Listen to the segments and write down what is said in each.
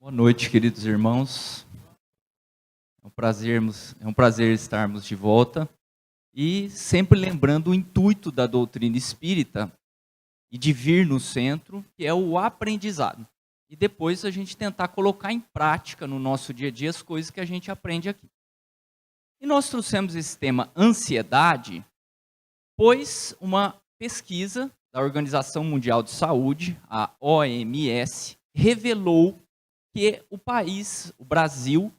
Boa noite, queridos irmãos. É um prazer estarmos de volta e sempre lembrando o intuito da doutrina espírita e de vir no centro, que é o aprendizado. E depois a gente tentar colocar em prática no nosso dia a dia as coisas que a gente aprende aqui. E nós trouxemos esse tema ansiedade, pois uma pesquisa da Organização Mundial de Saúde, a OMS, revelou que o Brasil,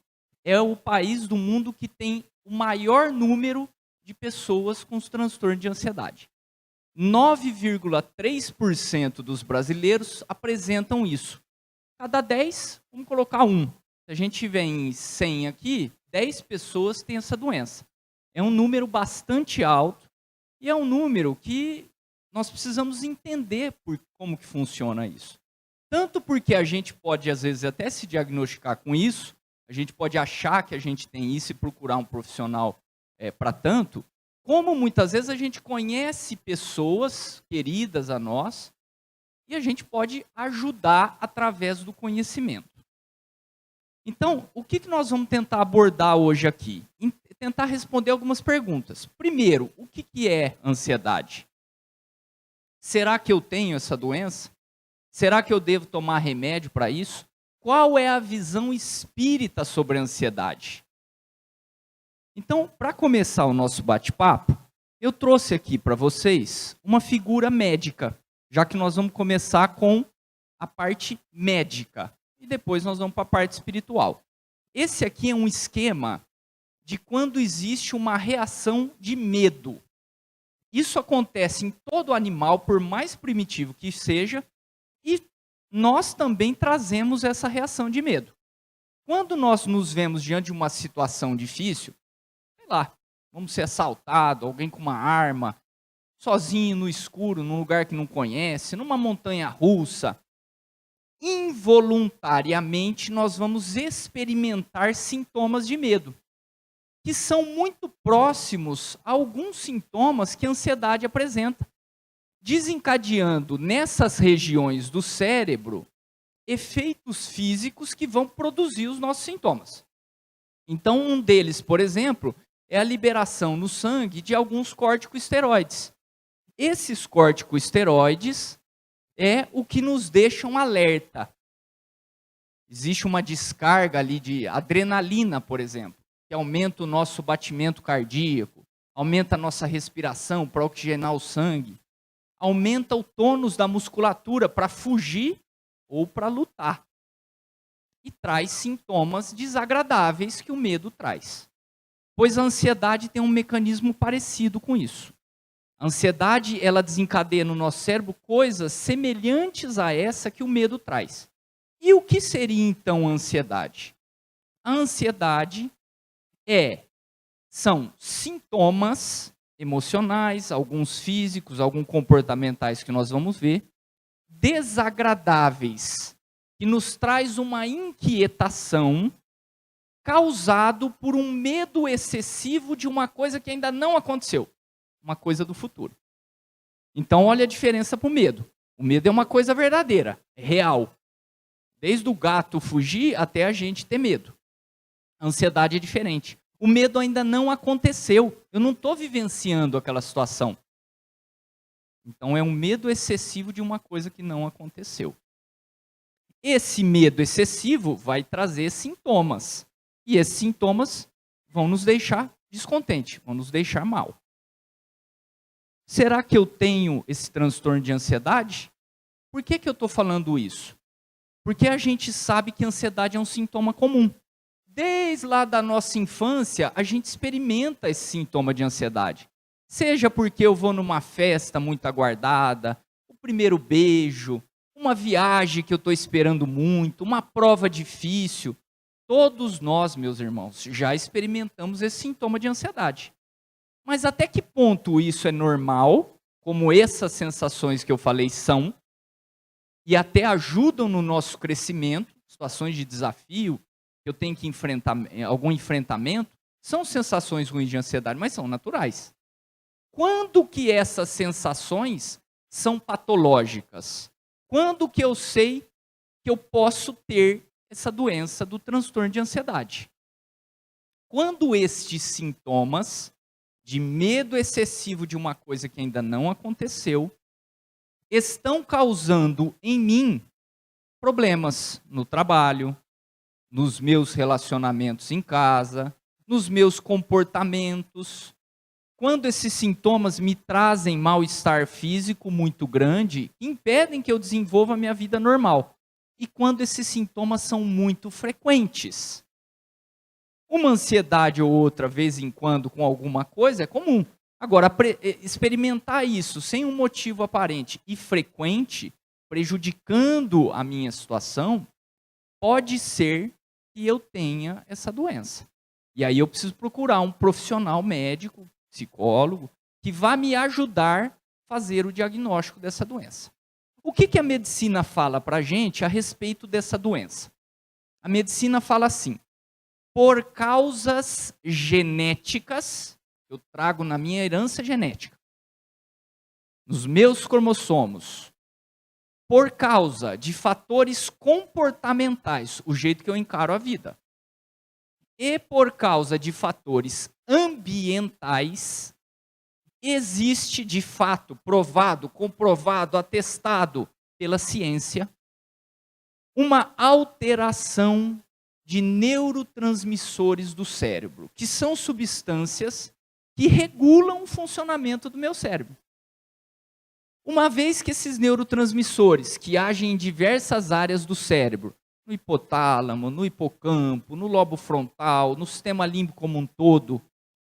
é o país do mundo que tem o maior número de pessoas com transtorno de ansiedade. 9,3% dos brasileiros apresentam isso. Cada 10, vamos colocar um. Se a gente tiver em 100 aqui, 10 pessoas têm essa doença. É um número bastante alto e é um número que nós precisamos entender como que funciona isso. Tanto porque a gente pode, às vezes, até se diagnosticar com isso, a gente pode achar que a gente tem isso e procurar um profissional para tanto, como muitas vezes a gente conhece pessoas queridas a nós e a gente pode ajudar através do conhecimento. Então, o que nós vamos tentar abordar hoje aqui? Tentar responder algumas perguntas. Primeiro, o que é ansiedade? Será que eu tenho essa doença? Será que eu devo tomar remédio para isso? Qual é a visão espírita sobre a ansiedade? Então, para começar o nosso bate-papo, eu trouxe aqui para vocês uma figura médica, já que nós vamos começar com a parte médica e depois nós vamos para a parte espiritual. Esse aqui é um esquema de quando existe uma reação de medo. Isso acontece em todo animal, por mais primitivo que seja, e nós também trazemos essa reação de medo. Quando nós nos vemos diante de uma situação difícil, sei lá, vamos ser assaltados, alguém com uma arma, sozinho no escuro, num lugar que não conhece, numa montanha russa, involuntariamente nós vamos experimentar sintomas de medo, que são muito próximos a alguns sintomas que a ansiedade apresenta, desencadeando nessas regiões do cérebro efeitos físicos que vão produzir os nossos sintomas. Então, um deles, por exemplo, é a liberação no sangue de alguns corticosteroides. Esses corticosteroides é o que nos deixam alerta. Existe uma descarga ali de adrenalina, por exemplo, que aumenta o nosso batimento cardíaco, aumenta a nossa respiração para oxigenar o sangue, aumenta o tônus da musculatura para fugir ou para lutar. E traz sintomas desagradáveis que o medo traz. Pois a ansiedade tem um mecanismo parecido com isso. A ansiedade, ela desencadeia no nosso cérebro coisas semelhantes a essa que o medo traz. E o que seria então a ansiedade? A ansiedade são sintomas emocionais, alguns físicos, alguns comportamentais que nós vamos ver, desagradáveis, que nos traz uma inquietação causado por um medo excessivo de uma coisa que ainda não aconteceu, uma coisa do futuro. Então, olha a diferença para o medo. O medo é uma coisa verdadeira, é real. Desde o gato fugir até a gente ter medo. A ansiedade é diferente. O medo ainda não aconteceu. Eu não estou vivenciando aquela situação. Então, é um medo excessivo de uma coisa que não aconteceu. Esse medo excessivo vai trazer sintomas. E esses sintomas vão nos deixar descontentes, vão nos deixar mal. Será que eu tenho esse transtorno de ansiedade? Por que eu estou falando isso? Porque a gente sabe que a ansiedade é um sintoma comum. Desde lá da nossa infância, a gente experimenta esse sintoma de ansiedade. Seja porque eu vou numa festa muito aguardada, o primeiro beijo, uma viagem que eu estou esperando muito, uma prova difícil. Todos nós, meus irmãos, já experimentamos esse sintoma de ansiedade. Mas até que ponto isso é normal, como essas sensações que eu falei são, e até ajudam no nosso crescimento, situações de desafio, que eu tenho que enfrentar algum enfrentamento, são sensações ruins de ansiedade, mas são naturais. Quando que essas sensações são patológicas? Quando que eu sei que eu posso ter essa doença do transtorno de ansiedade. Quando estes sintomas de medo excessivo de uma coisa que ainda não aconteceu estão causando em mim problemas no trabalho, nos meus relacionamentos em casa, nos meus comportamentos. Quando esses sintomas me trazem mal-estar físico muito grande, impedem que eu desenvolva a minha vida normal. E quando esses sintomas são muito frequentes. Uma ansiedade ou outra, vez em quando, com alguma coisa, é comum. Agora, experimentar isso sem um motivo aparente e frequente, prejudicando a minha situação, pode ser que eu tenha essa doença. E aí eu preciso procurar um profissional médico, psicólogo, que vá me ajudar a fazer o diagnóstico dessa doença. O que a medicina fala para a gente a respeito dessa doença? A medicina fala assim: por causas genéticas, eu trago na minha herança genética, nos meus cromossomos, por causa de fatores comportamentais, o jeito que eu encaro a vida, e por causa de fatores ambientais, existe de fato, provado, comprovado, atestado pela ciência, uma alteração de neurotransmissores do cérebro, que são substâncias que regulam o funcionamento do meu cérebro. Uma vez que esses neurotransmissores, que agem em diversas áreas do cérebro, no hipotálamo, no hipocampo, no lobo frontal, no sistema límbico como um todo,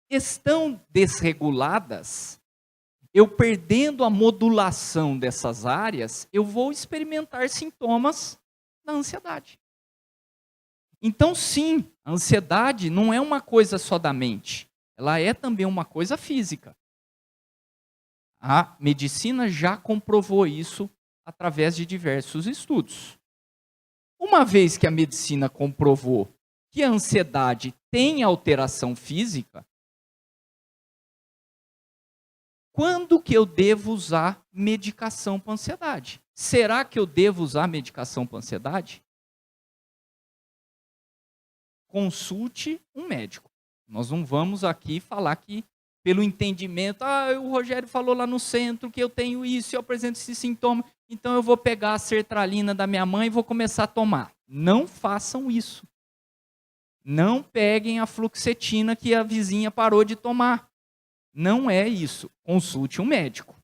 estão desreguladas, eu perdendo a modulação dessas áreas, eu vou experimentar sintomas da ansiedade. Então, sim, a ansiedade não é uma coisa só da mente, ela é também uma coisa física. A medicina já comprovou isso através de diversos estudos. Uma vez que a medicina comprovou que a ansiedade tem alteração física, quando que eu devo usar medicação para ansiedade? Será que eu devo usar medicação para ansiedade? Consulte um médico. Nós não vamos aqui falar que, pelo entendimento, o Rogério falou lá no centro que eu tenho isso, eu apresento esse sintoma, então eu vou pegar a sertralina da minha mãe e vou começar a tomar. Não façam isso. Não peguem a fluoxetina que a vizinha parou de tomar. Não é isso. Consulte um médico.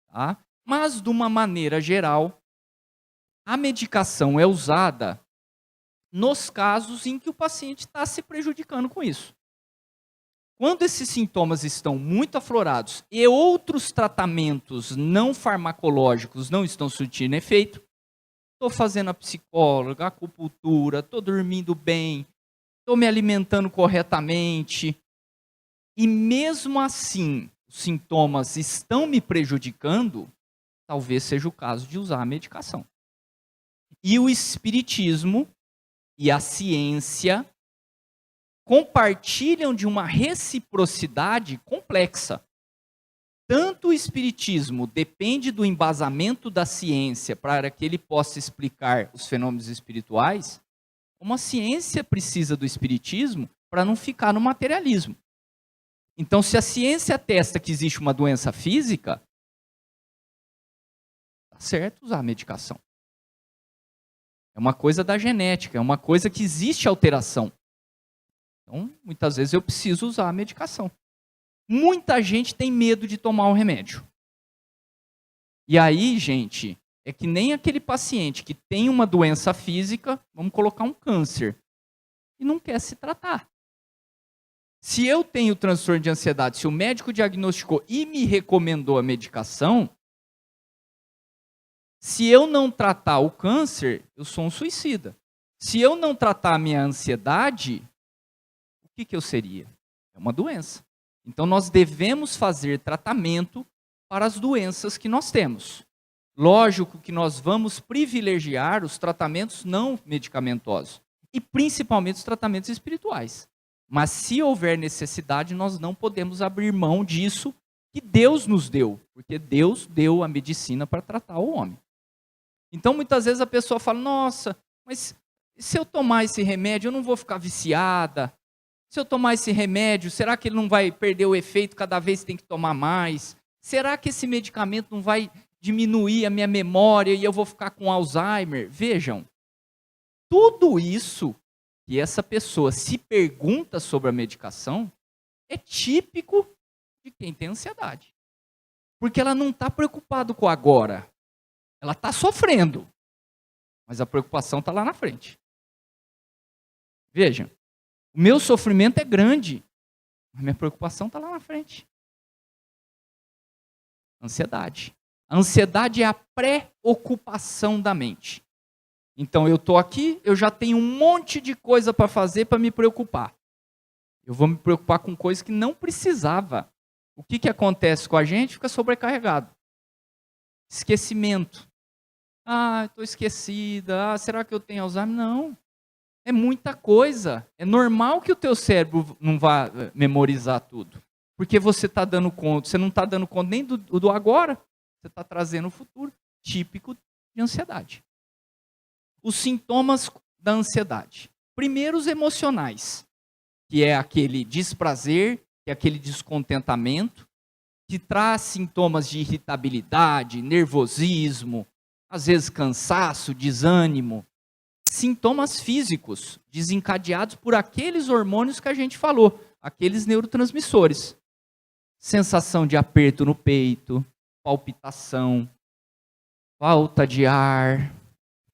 Tá? Mas, de uma maneira geral, a medicação é usada nos casos em que o paciente está se prejudicando com isso. Quando esses sintomas estão muito aflorados e outros tratamentos não farmacológicos não estão surtindo efeito, estou fazendo a psicóloga, a acupuntura, estou dormindo bem, estou me alimentando corretamente, e mesmo assim os sintomas estão me prejudicando, talvez seja o caso de usar a medicação. E o espiritismo e a ciência compartilham de uma reciprocidade complexa. Tanto o espiritismo depende do embasamento da ciência para que ele possa explicar os fenômenos espirituais, como a ciência precisa do espiritismo para não ficar no materialismo. Então, se a ciência atesta que existe uma doença física, está certo usar a medicação. É uma coisa da genética, é uma coisa que existe alteração. Então, muitas vezes eu preciso usar a medicação. Muita gente tem medo de tomar o remédio. E aí, gente, é que nem aquele paciente que tem uma doença física, vamos colocar um câncer, e não quer se tratar. Se eu tenho transtorno de ansiedade, se o médico diagnosticou e me recomendou a medicação, se eu não tratar o câncer, eu sou um suicida. Se eu não tratar a minha ansiedade, o que eu seria? É uma doença. Então, nós devemos fazer tratamento para as doenças que nós temos. Lógico que nós vamos privilegiar os tratamentos não medicamentosos. E principalmente os tratamentos espirituais. Mas se houver necessidade, nós não podemos abrir mão disso que Deus nos deu. Porque Deus deu a medicina para tratar o homem. Então, muitas vezes a pessoa fala, nossa, mas Se eu tomar esse remédio, eu não vou ficar viciada? Se eu tomar esse remédio, será que ele não vai perder o efeito cada vez que tem que tomar mais? Será que esse medicamento não vai diminuir a minha memória e eu vou ficar com Alzheimer? Vejam, tudo isso que essa pessoa se pergunta sobre a medicação é típico de quem tem ansiedade. Porque ela não está preocupada com o agora. Ela está sofrendo. Mas a preocupação está lá na frente. Vejam, o meu sofrimento é grande, mas minha preocupação está lá na frente. Ansiedade. A ansiedade é a preocupação da mente. Então eu estou aqui, eu já tenho um monte de coisa para fazer para me preocupar. Eu vou me preocupar com coisas que não precisava. O que acontece com a gente? Fica sobrecarregado. Esquecimento. Estou esquecida. Será que eu tenho Alzheimer? Não. É muita coisa. É normal que o teu cérebro não vá memorizar tudo. Porque você está dando conta, você não está dando conta nem do agora. Você está trazendo o futuro. Típico de ansiedade. Os sintomas da ansiedade. Primeiro, os emocionais, que é aquele desprazer, que é aquele descontentamento, que traz sintomas de irritabilidade, nervosismo, às vezes cansaço, desânimo. Sintomas físicos, desencadeados por aqueles hormônios que a gente falou, aqueles neurotransmissores. Sensação de aperto no peito, palpitação, falta de ar,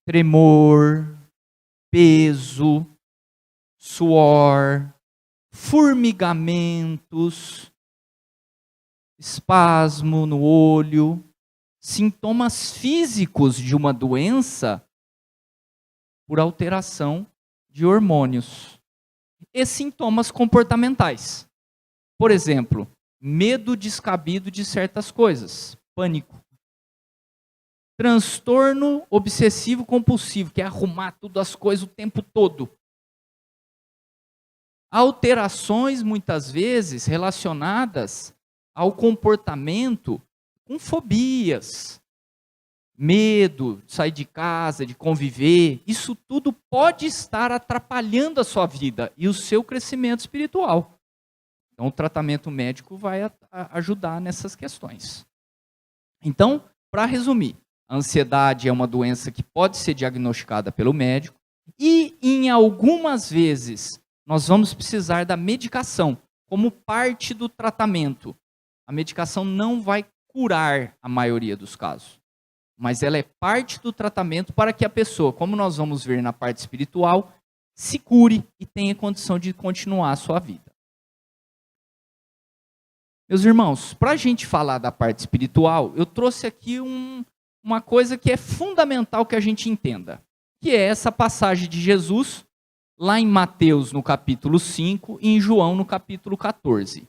tremor, peso, suor, formigamentos, espasmo no olho, sintomas físicos de uma doença por alteração de hormônios. E sintomas comportamentais. Por exemplo, medo descabido de certas coisas, pânico. Transtorno obsessivo compulsivo, que é arrumar tudo as coisas o tempo todo. Alterações, muitas vezes, relacionadas ao comportamento com fobias, medo de sair de casa, de conviver. Isso tudo pode estar atrapalhando a sua vida e o seu crescimento espiritual. Então, o tratamento médico vai ajudar nessas questões. Então, para resumir, a ansiedade é uma doença que pode ser diagnosticada pelo médico e, em algumas vezes, nós vamos precisar da medicação como parte do tratamento. A medicação não vai curar a maioria dos casos, mas ela é parte do tratamento para que a pessoa, como nós vamos ver na parte espiritual, se cure e tenha condição de continuar a sua vida. Meus irmãos, para a gente falar da parte espiritual, eu trouxe aqui uma coisa que é fundamental que a gente entenda, que é essa passagem de Jesus, lá em Mateus, no capítulo 5, e em João, no capítulo 14.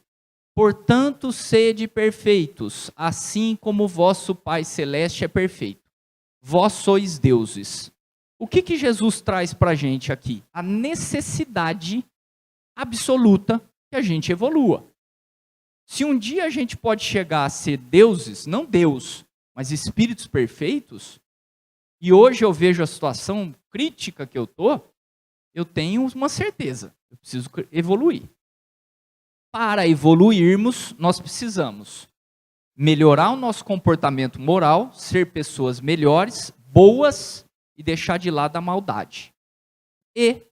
Portanto, sede perfeitos, assim como o vosso Pai Celeste é perfeito. Vós sois deuses. O que Jesus traz para a gente aqui? A necessidade absoluta que a gente evolua. Se um dia a gente pode chegar a ser deuses, não Deus, mas espíritos perfeitos, e hoje eu vejo a situação crítica que eu tenho uma certeza, eu preciso evoluir. Para evoluirmos, nós precisamos melhorar o nosso comportamento moral, ser pessoas melhores, boas e deixar de lado a maldade. E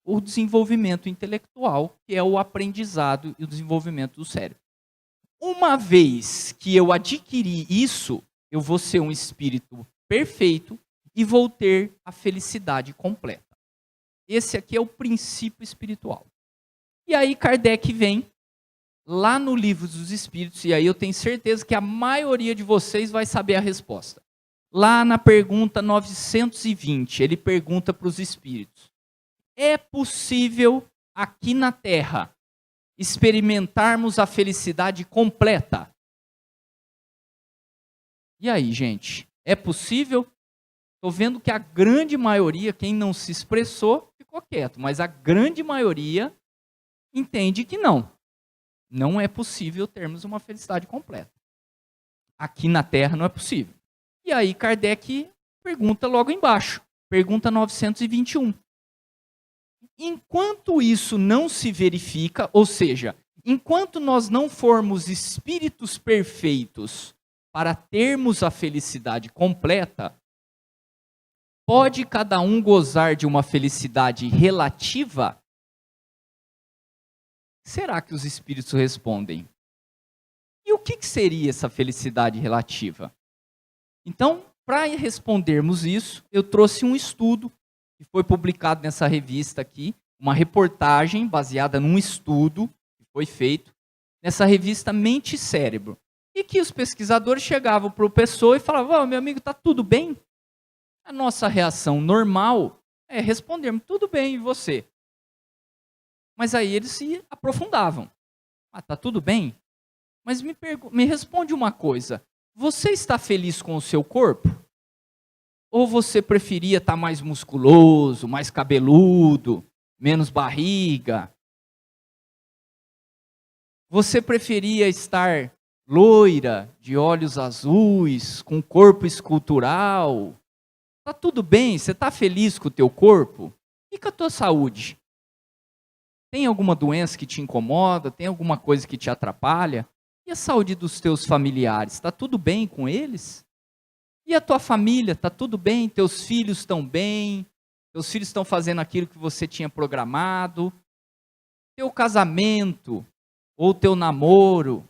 o desenvolvimento intelectual, que é o aprendizado e o desenvolvimento do cérebro. Uma vez que eu adquiri isso, eu vou ser um espírito perfeito e vou ter a felicidade completa. Esse aqui é o princípio espiritual. E aí Kardec vem lá no Livro dos Espíritos, e aí eu tenho certeza que a maioria de vocês vai saber a resposta. Lá na pergunta 920, ele pergunta para os espíritos: é possível aqui na Terra experimentarmos a felicidade completa? E aí, gente, é possível? Estou vendo que a grande maioria, quem não se expressou, ficou quieto, mas a grande maioria entende que não. Não é possível termos uma felicidade completa. Aqui na Terra não é possível. E aí Kardec pergunta logo embaixo, pergunta 921. Enquanto isso não se verifica, ou seja, enquanto nós não formos espíritos perfeitos para termos a felicidade completa, pode cada um gozar de uma felicidade relativa? Será que os espíritos respondem? E o que seria essa felicidade relativa? Então, para respondermos isso, eu trouxe um estudo que foi publicado nessa revista aqui, uma reportagem baseada num estudo que foi feito nessa revista Mente e Cérebro. E que os pesquisadores chegavam para o pessoa e falavam: meu amigo, está tudo bem? A nossa reação normal é respondermos: tudo bem, e você? Mas aí eles se aprofundavam. Está tudo bem? Mas me responde uma coisa. Você está feliz com o seu corpo? Ou você preferia estar mais musculoso, mais cabeludo, menos barriga? Você preferia estar loira, de olhos azuis, com corpo escultural? Está tudo bem? Você está feliz com o teu corpo? E com a tua saúde? Tem alguma doença que te incomoda? Tem alguma coisa que te atrapalha? E a saúde dos teus familiares? Está tudo bem com eles? E a tua família? Está tudo bem? Teus filhos estão bem? Teus filhos estão fazendo aquilo que você tinha programado? Teu casamento? Ou teu namoro?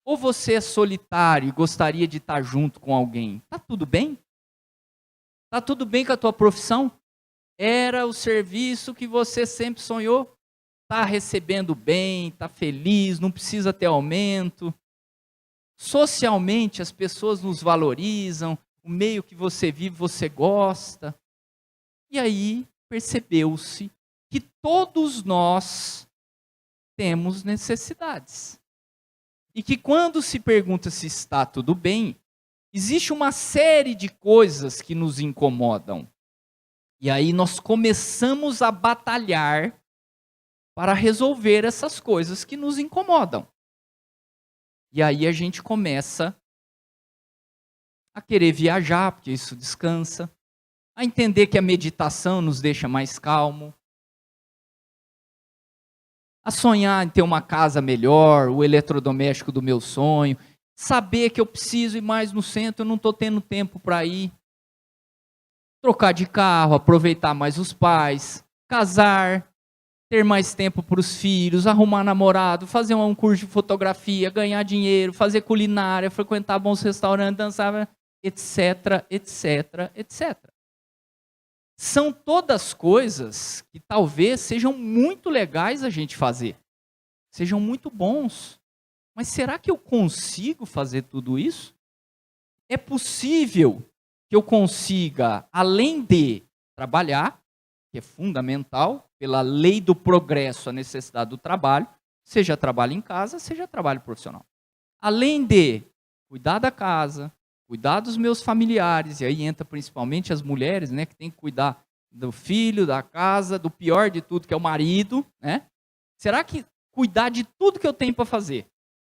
Ou você é solitário e gostaria de estar junto com alguém? Está tudo bem? Está tudo bem com a tua profissão? Era o serviço que você sempre sonhou? Está recebendo bem? Está feliz? Não precisa ter aumento? Socialmente, as pessoas nos valorizam, o meio que você vive, você gosta. E aí, percebeu-se que todos nós temos necessidades. E que quando se pergunta se está tudo bem, existe uma série de coisas que nos incomodam. E aí nós começamos a batalhar para resolver essas coisas que nos incomodam. E aí a gente começa a querer viajar, porque isso descansa, a entender que a meditação nos deixa mais calmo, a sonhar em ter uma casa melhor, o eletrodoméstico do meu sonho, saber que eu preciso ir mais no centro, eu não estou tendo tempo para ir, trocar de carro, aproveitar mais os pais, casar, ter mais tempo para os filhos, arrumar namorado, fazer um curso de fotografia, ganhar dinheiro, fazer culinária, frequentar bons restaurantes, dançar, etc, etc, etc. São todas coisas que talvez sejam muito legais a gente fazer, sejam muito bons. Mas será que eu consigo fazer tudo isso? É possível que eu consiga, além de trabalhar, que é fundamental, pela lei do progresso, a necessidade do trabalho, seja trabalho em casa, seja trabalho profissional. Além de cuidar da casa, cuidar dos meus familiares, e aí entra principalmente as mulheres, né, que tem que cuidar do filho, da casa, do pior de tudo, que é o marido, né? Será que cuidar de tudo que eu tenho para fazer,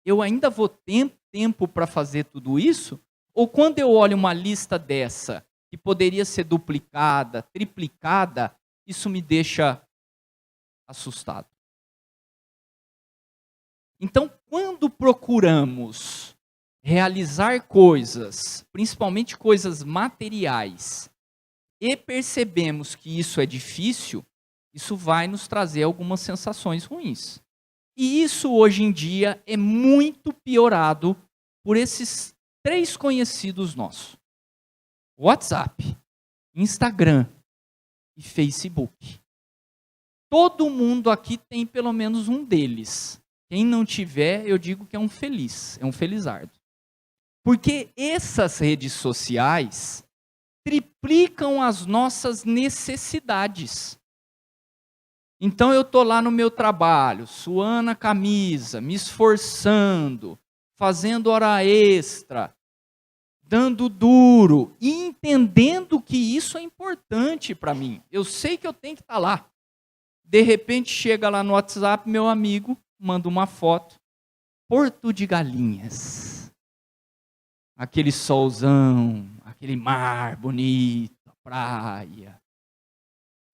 eu ainda vou ter tempo para fazer tudo isso? Ou quando eu olho uma lista dessa, que poderia ser duplicada, triplicada, isso me deixa assustado. Então, quando procuramos realizar coisas, principalmente coisas materiais, e percebemos que isso é difícil, isso vai nos trazer algumas sensações ruins. E isso hoje em dia é muito piorado por esses 3 conhecidos nossos: WhatsApp, Instagram e Facebook. Todo mundo aqui tem pelo menos um deles. Quem não tiver, eu digo que é um felizardo. Porque essas redes sociais triplicam as nossas necessidades. Então eu estou lá no meu trabalho, suando a camisa, me esforçando, fazendo hora extra, dando duro, e entendendo que isso é importante para mim. Eu sei que eu tenho que estar lá. De repente chega lá no WhatsApp, meu amigo manda uma foto, Porto de Galinhas. Aquele solzão, aquele mar bonito, a praia.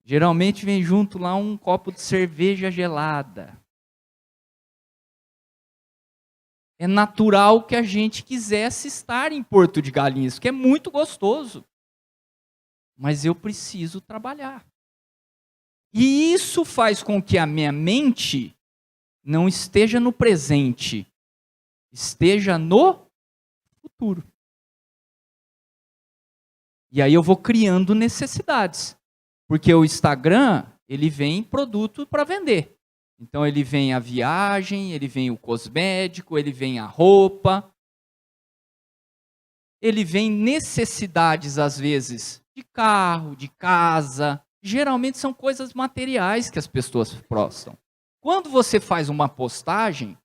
Geralmente vem junto lá um copo de cerveja gelada. É natural que a gente quisesse estar em Porto de Galinhas, que é muito gostoso. Mas eu preciso trabalhar. E isso faz com que a minha mente não esteja no presente, esteja no futuro. E aí eu vou criando necessidades. Porque o Instagram, ele vem produto para vender. Então ele vem a viagem, ele vem o cosmético, ele vem a roupa. Ele vem necessidades, às vezes, de carro, de casa. Geralmente são coisas materiais que as pessoas postam. Quando você faz uma postagem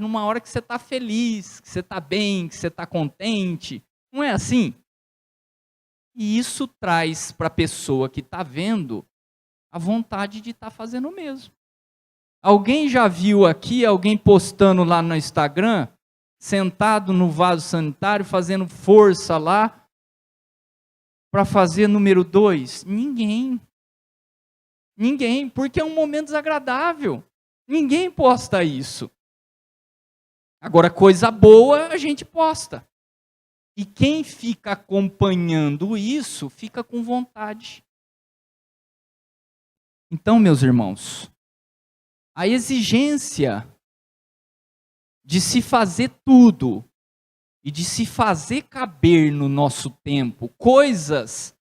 numa hora que você está feliz, que você está bem, que você está contente. Não é assim? E isso traz para a pessoa que está vendo a vontade de estar fazendo o mesmo. Alguém já viu aqui alguém postando lá no Instagram, sentado no vaso sanitário, fazendo força lá, para fazer número 2? Ninguém. Ninguém, porque é um momento desagradável. Ninguém posta isso. Agora, coisa boa a gente posta. E quem fica acompanhando isso, fica com vontade. Então, meus irmãos, a exigência de se fazer tudo e de se fazer caber no nosso tempo coisas,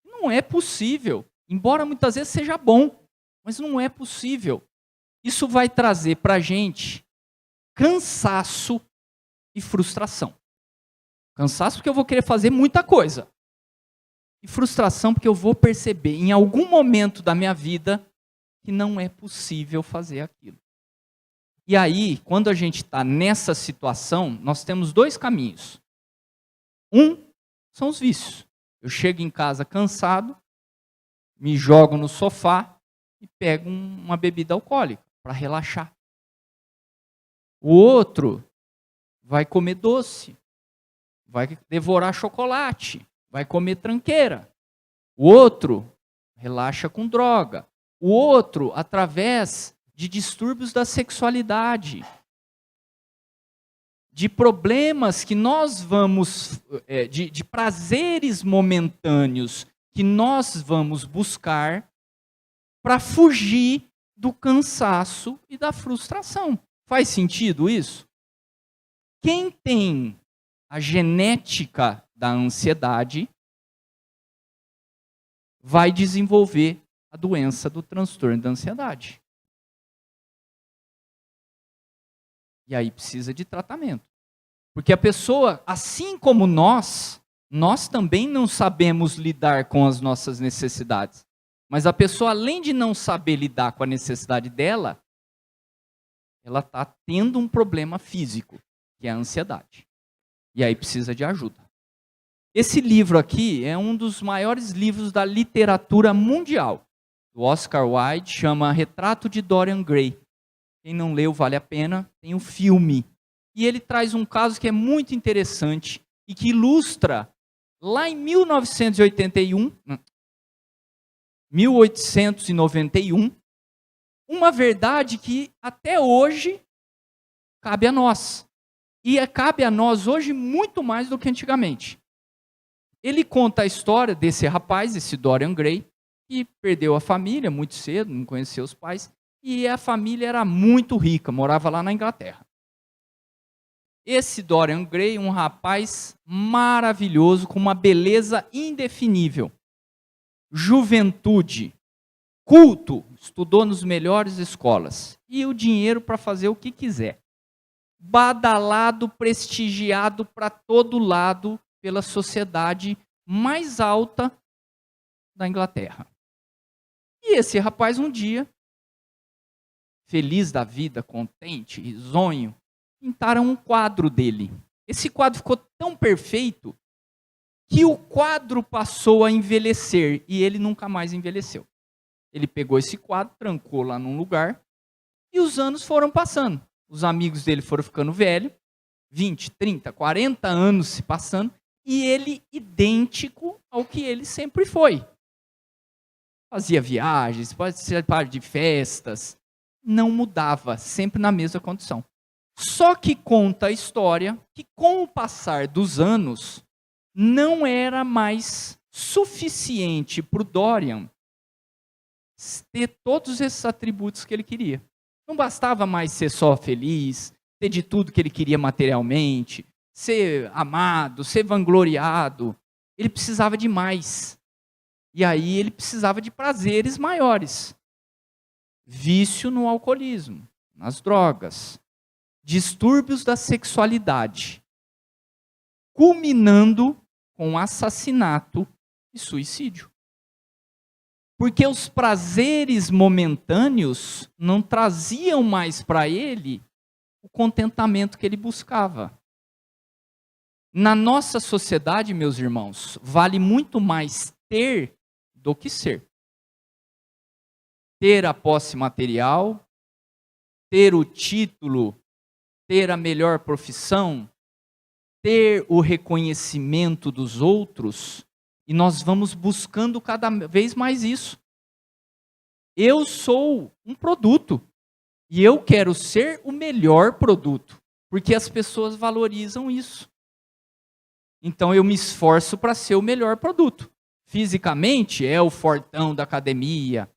não é possível. Embora muitas vezes seja bom, mas não é possível. Isso vai trazer para a gente cansaço e frustração. Cansaço porque eu vou querer fazer muita coisa. E frustração porque eu vou perceber em algum momento da minha vida que não é possível fazer aquilo. E aí, quando a gente está nessa situação, nós temos 2 caminhos. Um são os vícios. Eu chego em casa cansado, me jogo no sofá e pego uma bebida alcoólica para relaxar. O outro vai comer doce, vai devorar chocolate, vai comer tranqueira. O outro relaxa com droga. O outro, através de distúrbios da sexualidade, de problemas que nós vamos, de prazeres momentâneos que nós vamos buscar para fugir do cansaço e da frustração. Faz sentido isso? Quem tem a genética da ansiedade vai desenvolver a doença do transtorno da ansiedade. E aí precisa de tratamento. Porque a pessoa, assim como nós também não sabemos lidar com as nossas necessidades. Mas a pessoa, além de não saber lidar com a necessidade dela, ela está tendo um problema físico, que é a ansiedade. E aí precisa de ajuda. Esse livro aqui é um dos maiores livros da literatura mundial. O Oscar Wilde chama Retrato de Dorian Gray. Quem não leu, vale a pena. Tem um filme. E ele traz um caso que é muito interessante e que ilustra, lá em 1891, uma verdade que até hoje cabe a nós. E cabe a nós hoje muito mais do que antigamente. Ele conta a história desse rapaz, esse Dorian Gray, que perdeu a família muito cedo, não conheceu os pais, e a família era muito rica, morava lá na Inglaterra. Esse Dorian Gray, um rapaz maravilhoso, com uma beleza indefinível. Juventude, culto, estudou nas melhores escolas. E o dinheiro para fazer o que quiser. Badalado, prestigiado para todo lado pela sociedade mais alta da Inglaterra. E esse rapaz um dia, feliz da vida, contente, risonho, pintaram um quadro dele. Esse quadro ficou tão perfeito que o quadro passou a envelhecer e ele nunca mais envelheceu. Ele pegou esse quadro, trancou lá num lugar e os anos foram passando. Os amigos dele foram ficando velhos, 20, 30, 40 anos se passando, e ele idêntico ao que ele sempre foi. fazia viagens, participava de festas, não mudava, sempre na mesma condição. Só que conta a história que com o passar dos anos, não era mais suficiente para o Dorian ter todos esses atributos que ele queria. Não bastava mais ser só feliz, ter de tudo que ele queria materialmente, ser amado, ser vangloriado. Ele precisava de mais. E aí ele precisava de prazeres maiores. Vício no alcoolismo, nas drogas, distúrbios da sexualidade, culminando com assassinato e suicídio. Porque os prazeres momentâneos não traziam mais para ele o contentamento que ele buscava. Na nossa sociedade, meus irmãos, vale muito mais ter do que ser. Ter a posse material, ter o título, ter a melhor profissão, ter o reconhecimento dos outros, e nós vamos buscando cada vez mais isso. Eu sou um produto, e eu quero ser o melhor produto, porque as pessoas valorizam isso. Então eu me esforço para ser o melhor produto. Fisicamente é o fortão da academia,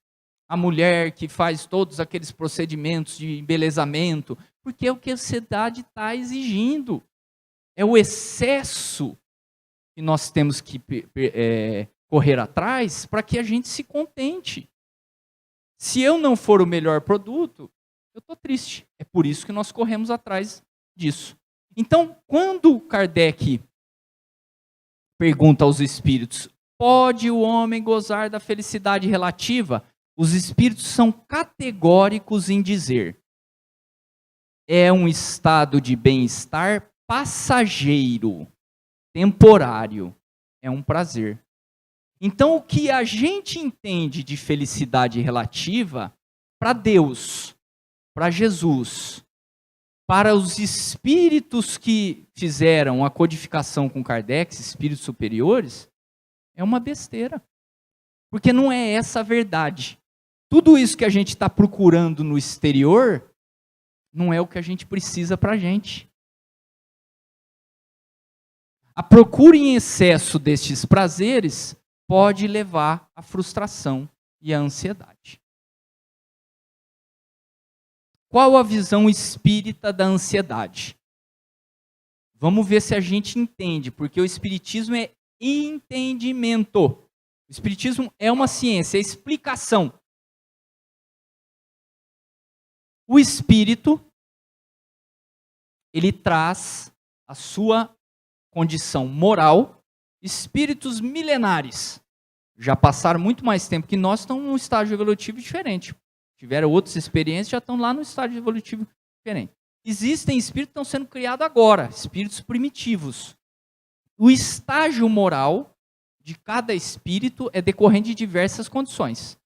a mulher que faz todos aqueles procedimentos de embelezamento, porque é o que a sociedade está exigindo. É o excesso que nós temos que correr atrás para que a gente se contente. Se eu não for o melhor produto, eu estou triste. É por isso que nós corremos atrás disso. Então, quando Kardec pergunta aos espíritos, pode o homem gozar da felicidade relativa? Os espíritos são categóricos em dizer, é um estado de bem-estar passageiro, temporário, é um prazer. Então, o que a gente entende de felicidade relativa, para Deus, para Jesus, para os espíritos que fizeram a codificação com Kardec, espíritos superiores, é uma besteira. Porque não é essa a verdade. Tudo isso que a gente está procurando no exterior, não é o que a gente precisa para a gente. A procura em excesso destes prazeres pode levar à frustração e à ansiedade. Qual a visão espírita da ansiedade? Vamos ver se a gente entende, porque o espiritismo é entendimento. O espiritismo é uma ciência, é explicação. O espírito, ele traz a sua condição moral. Espíritos milenares já passaram muito mais tempo que nós, estão num estágio evolutivo diferente. Tiveram outras experiências, já estão lá no estágio evolutivo diferente. Existem espíritos que estão sendo criados agora, espíritos primitivos. O estágio moral de cada espírito é decorrente de diversas condições.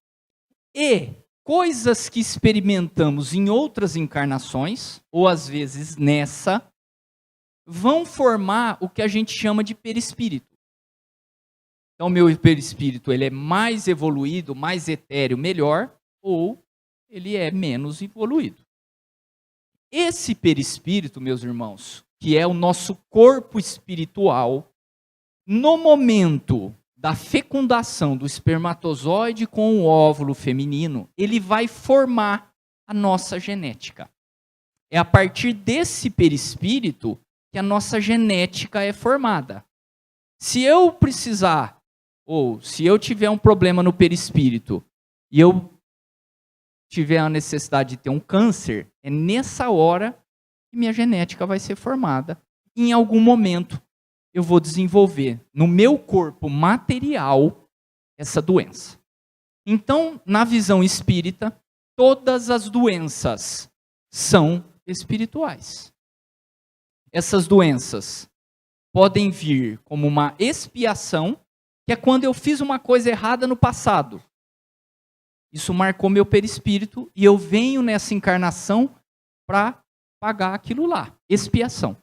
E coisas que experimentamos em outras encarnações, ou às vezes nessa, vão formar o que a gente chama de perispírito. Então, o meu perispírito ele é mais evoluído, mais etéreo, melhor, ou ele é menos evoluído. Esse perispírito, meus irmãos, que é o nosso corpo espiritual, no momento da fecundação do espermatozoide com o óvulo feminino, ele vai formar a nossa genética. É a partir desse perispírito que a nossa genética é formada. Se eu precisar, ou se eu tiver um problema no perispírito, e eu tiver a necessidade de ter um câncer, é nessa hora que minha genética vai ser formada. Em algum momento, eu vou desenvolver no meu corpo material essa doença. Então, na visão espírita, todas as doenças são espirituais. Essas doenças podem vir como uma expiação, que é quando eu fiz uma coisa errada no passado. Isso marcou meu perispírito e eu venho nessa encarnação para pagar aquilo lá, expiação.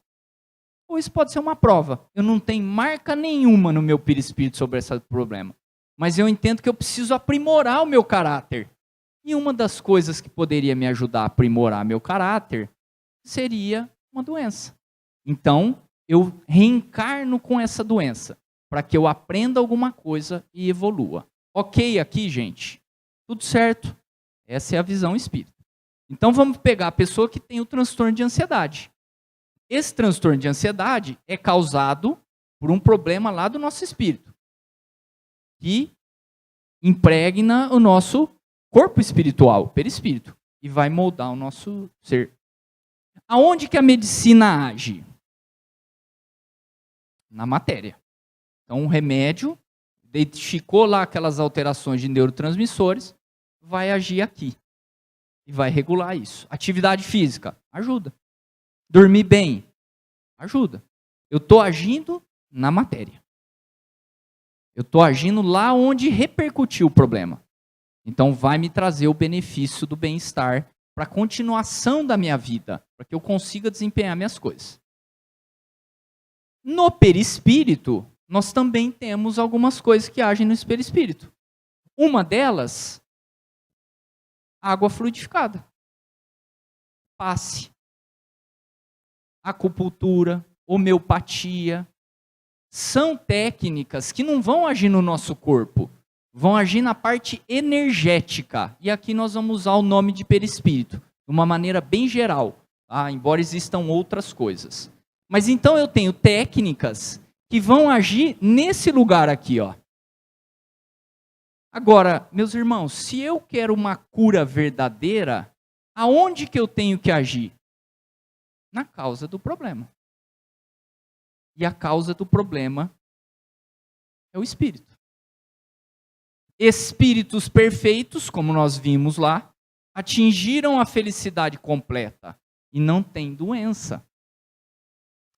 Ou isso pode ser uma prova. Eu não tenho marca nenhuma no meu perispírito sobre esse problema. mas eu entendo que eu preciso aprimorar o meu caráter. E uma das coisas que poderia me ajudar a aprimorar meu caráter seria uma doença. Então, eu reencarno com essa doença, para que eu aprenda alguma coisa e evolua. Ok aqui, gente? Tudo certo? Essa é a visão espírita. Então, vamos pegar a pessoa que tem o transtorno de ansiedade. Esse transtorno de ansiedade é causado por um problema lá do nosso espírito, que impregna o nosso corpo espiritual, perispírito, e vai moldar o nosso ser. Aonde que a medicina age? Na matéria. Então, o remédio identificou lá aquelas alterações de neurotransmissores, vai agir aqui e vai regular isso. Atividade física, ajuda. Dormir bem, ajuda. Eu estou agindo na matéria. Eu estou agindo lá onde repercutiu o problema. Então, vai me trazer o benefício do bem-estar para a continuação da minha vida, para que eu consiga desempenhar minhas coisas. No perispírito, nós também temos algumas coisas que agem no perispírito. Uma delas, água fluidificada, passe, acupuntura, homeopatia. São técnicas que não vão agir no nosso corpo, vão agir na parte energética. E aqui nós vamos usar o nome de perispírito, de uma maneira bem geral, tá? Embora existam outras coisas. Mas então eu tenho técnicas que vão agir nesse lugar aqui, ó. Agora, meus irmãos, se eu quero uma cura verdadeira, aonde que eu tenho que agir? Na causa do problema. E a causa do problema é o espírito. Espíritos perfeitos, como nós vimos lá, atingiram a felicidade completa e não tem doença.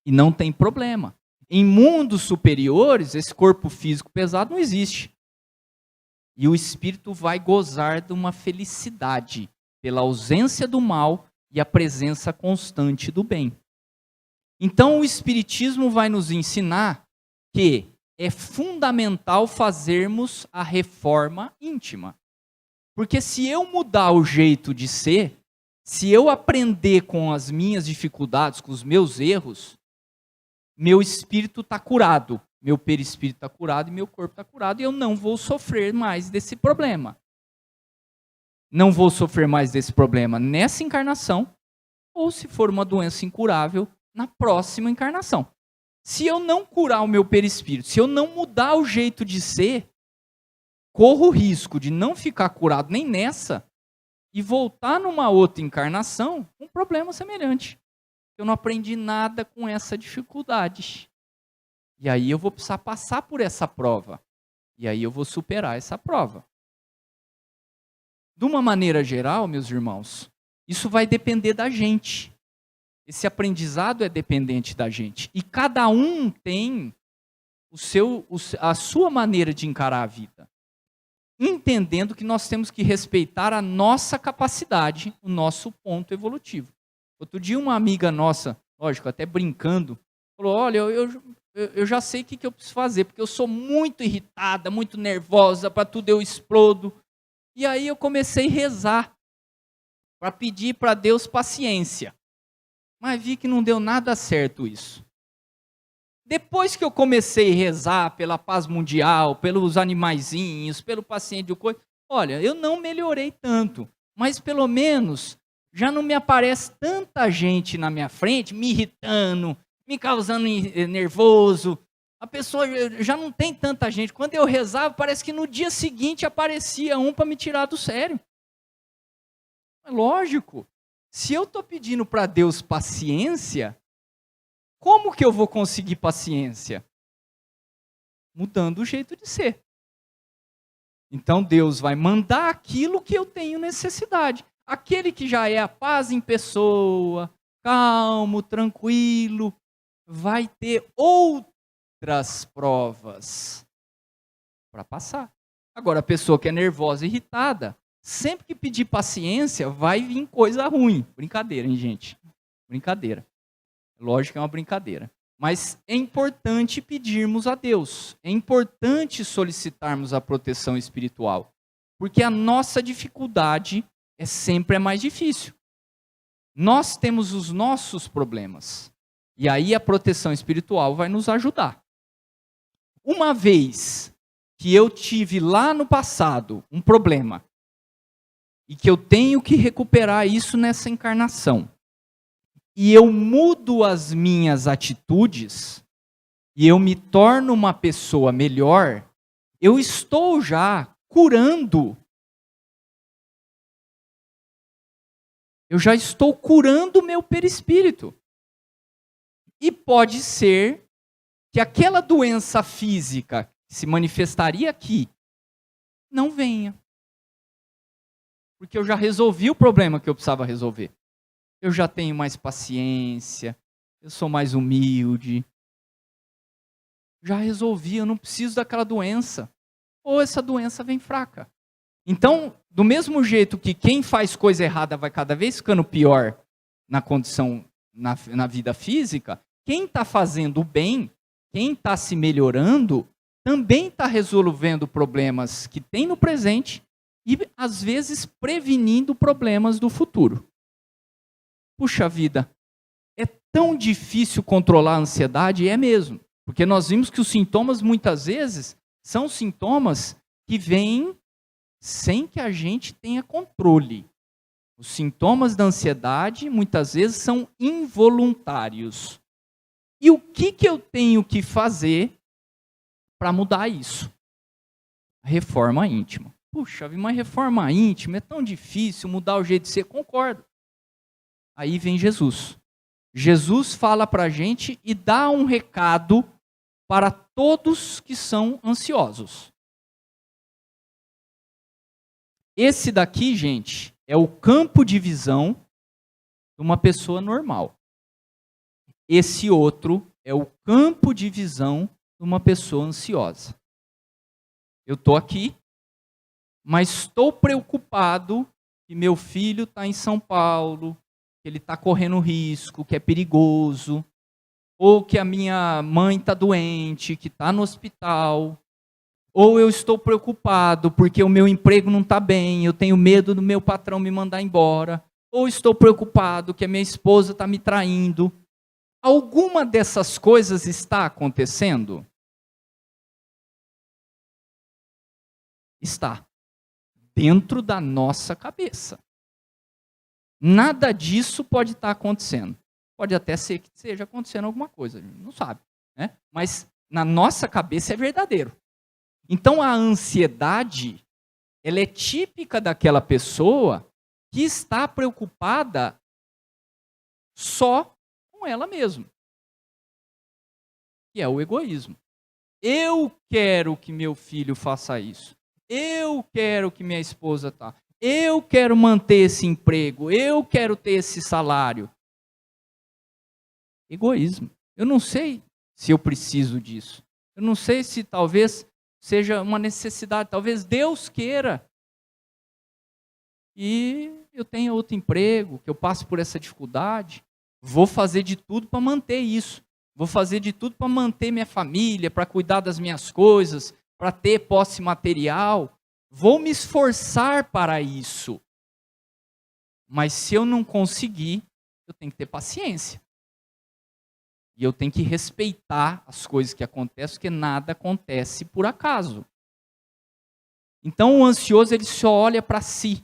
E não tem problema. Em mundos superiores, esse corpo físico pesado não existe. E o espírito vai gozar de uma felicidade pela ausência do mal e a presença constante do bem. Então o espiritismo vai nos ensinar que é fundamental fazermos a reforma íntima. Porque se eu mudar o jeito de ser, se eu aprender com as minhas dificuldades, com os meus erros, meu espírito está curado, meu perispírito está curado e meu corpo está curado e eu não vou sofrer mais desse problema. Não vou sofrer mais desse problema nessa encarnação ou, se for uma doença incurável, na próxima encarnação. Se eu não curar o meu perispírito, se eu não mudar o jeito de ser, corro o risco de não ficar curado nem nessa e voltar numa outra encarnação com um problema semelhante. Eu não aprendi nada com essa dificuldade. E aí eu vou precisar passar por essa prova. E aí eu vou superar essa prova. De uma maneira geral, meus irmãos, isso vai depender da gente. Esse aprendizado é dependente da gente. E cada um tem a sua maneira de encarar a vida. Entendendo que nós temos que respeitar a nossa capacidade, o nosso ponto evolutivo. Outro dia uma amiga nossa, lógico, até brincando, falou, olha, eu já sei o que eu preciso fazer, porque eu sou muito irritada, muito nervosa, para tudo eu explodo. E aí eu comecei a rezar, para pedir para Deus paciência. Mas vi que não deu nada certo isso. Depois que eu comecei a rezar pela paz mundial, pelos animaizinhos, pelo paciente de coisa, olha, eu não melhorei tanto, mas pelo menos já não me aparece tanta gente na minha frente me irritando, me causando nervoso. A pessoa já não tem tanta gente. Quando eu rezava, parece que no dia seguinte aparecia um para me tirar do sério. É lógico. Se eu estou pedindo para Deus paciência, como que eu vou conseguir paciência? Mudando o jeito de ser. Então Deus vai mandar aquilo que eu tenho necessidade. Aquele que já é a paz em pessoa, calmo, tranquilo, vai ter outras provas para passar. Agora, a pessoa que é nervosa, irritada, sempre que pedir paciência, vai vir coisa ruim. Brincadeira, hein, gente? Brincadeira. Lógico que é uma brincadeira. Mas é importante pedirmos a Deus, é importante solicitarmos a proteção espiritual, porque a nossa dificuldade sempre mais difícil. Nós temos os nossos problemas, e aí a proteção espiritual vai nos ajudar. Uma vez que eu tive lá no passado um problema, e que eu tenho que recuperar isso nessa encarnação, e eu mudo as minhas atitudes, e eu me torno uma pessoa melhor, eu estou já curando. Eu já estou curando o meu perispírito. E pode ser que aquela doença física que se manifestaria aqui não venha. Porque eu já resolvi o problema que eu precisava resolver. Eu já tenho mais paciência, eu sou mais humilde. Já resolvi, eu não preciso daquela doença. Ou essa doença vem fraca. Então, do mesmo jeito que quem faz coisa errada vai cada vez ficando pior na condição, na vida física, quem está fazendo o bem, quem está se melhorando, também está resolvendo problemas que tem no presente e, às vezes, prevenindo problemas do futuro. Puxa vida, é tão difícil controlar a ansiedade, é mesmo. Porque nós vimos que os sintomas, muitas vezes, são sintomas que vêm sem que a gente tenha controle. Os sintomas da ansiedade, muitas vezes, são involuntários. E o que eu tenho que fazer para mudar isso? A reforma íntima. Puxa, mas reforma íntima é tão difícil mudar o jeito de ser. Concordo. Aí vem Jesus. Jesus fala para a gente e dá um recado para todos que são ansiosos. Esse daqui, gente, é o campo de visão de uma pessoa normal. Esse outro é o campo de visão de uma pessoa ansiosa. Eu estou aqui, mas estou preocupado que meu filho está em São Paulo, que ele está correndo risco, que é perigoso, ou que a minha mãe está doente, que está no hospital, ou eu estou preocupado porque o meu emprego não está bem, eu tenho medo do meu patrão me mandar embora, ou estou preocupado que a minha esposa está me traindo. Alguma dessas coisas está acontecendo? Está. Dentro da nossa cabeça. Nada disso pode estar acontecendo. Pode até ser que esteja acontecendo alguma coisa, a gente não sabe, né? Mas na nossa cabeça é verdadeiro. Então a ansiedade, ela é típica daquela pessoa que está preocupada só com ela mesma. Que é o egoísmo. Eu quero que meu filho faça isso. Eu quero que minha esposa tá. Eu quero manter esse emprego. Eu quero ter esse salário. Egoísmo. Eu não sei se eu preciso disso. Eu não sei se talvez seja uma necessidade. Talvez Deus queira. E eu tenha outro emprego, que eu passe por essa dificuldade. Vou fazer de tudo para manter isso. Vou fazer de tudo para manter minha família, para cuidar das minhas coisas, para ter posse material. Vou me esforçar para isso. Mas se eu não conseguir, eu tenho que ter paciência. E eu tenho que respeitar as coisas que acontecem, porque nada acontece por acaso. Então o ansioso, ele só olha para si.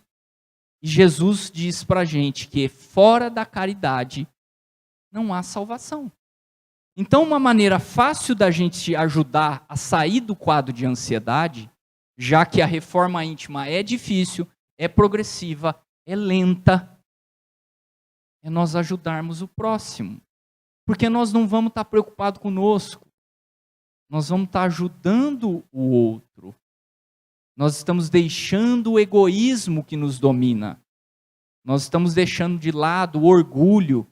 E Jesus diz para a gente que fora da caridade não há salvação. Então uma maneira fácil da gente ajudar a sair do quadro de ansiedade, já que a reforma íntima é difícil, é progressiva, é lenta, é nós ajudarmos o próximo. Porque nós não vamos estar preocupados conosco. Nós vamos estar ajudando o outro. Nós estamos deixando o egoísmo que nos domina. Nós estamos deixando de lado o orgulho,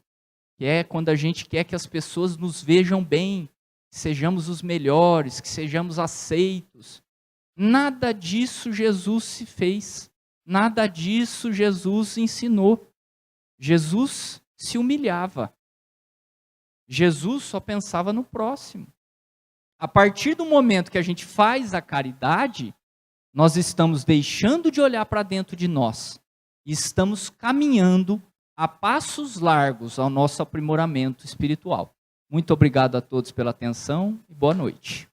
que é quando a gente quer que as pessoas nos vejam bem, que sejamos os melhores, que sejamos aceitos. Nada disso Jesus se fez. Nada disso Jesus ensinou. Jesus se humilhava. Jesus só pensava no próximo. A partir do momento que a gente faz a caridade, nós estamos deixando de olhar para dentro de nós e estamos caminhando a passos largos ao nosso aprimoramento espiritual. Muito obrigado a todos pela atenção e boa noite.